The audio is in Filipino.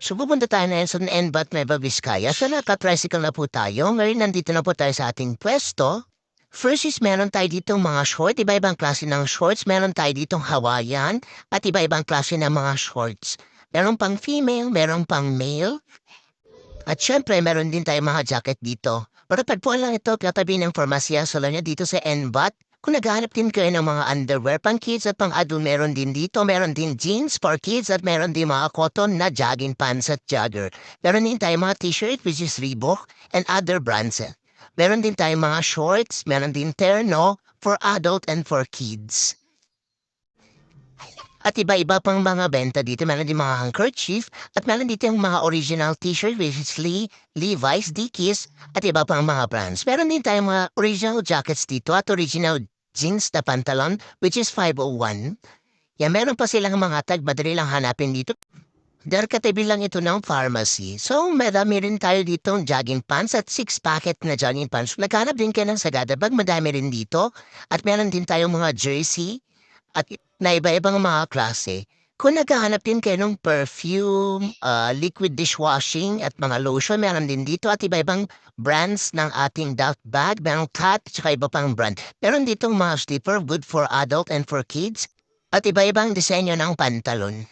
So pupunta tayo na sa Enbat Nueva Vizcaya. So naka-tricycle na po tayo. Ngayon nandito na po tayo sa ating pwesto. First is meron tayo ditong mga short, iba-ibang klase ng shorts. Meron tayo ditong Hawaiian at iba-ibang klase ng mga shorts. Meron pang female, meron pang male. At syempre, meron din tayong mga jacket dito. Pero tagpuan lang ito, katabi ng Farmacia Solonia dito sa Enbat. Kung naghahanap din kayo ng mga underwear pang kids at pang adult, meron din dito. Meron din jeans for kids at meron din mga cotton na jogging pants at jogger. Meron din tayong mga t-shirt which is Reebok and other brands. Meron din tayong mga shorts, meron din terno for adult and for kids. At iba-iba pang mga benta dito. Meron din mga handkerchief at meron dito yung mga original t-shirt which is Levi's, Dickies at iba pang mga brands. Meron din tayong mga original jackets dito at original jeans na pantalon which is 501. Yan, meron pa silang mga tag, madali lang hanapin dito. Dahil katabi lang ito ng pharmacy. So, madami rin tayo dito jogging pants at 6 packet na jogging pants. Naghanap din kayo ng Sagada Bag, madami rin dito. At meron din tayong mga jersey at na iba-ibang mga klase. Kung naghahanap din kayo ng perfume, liquid dishwashing at mga lotion, meron din dito at iba-ibang brands ng ating Duff bag, merong cat at iba pang brand. Meron ditong mga slipper, good for adult and for kids at iba-ibang disenyo ng pantalon.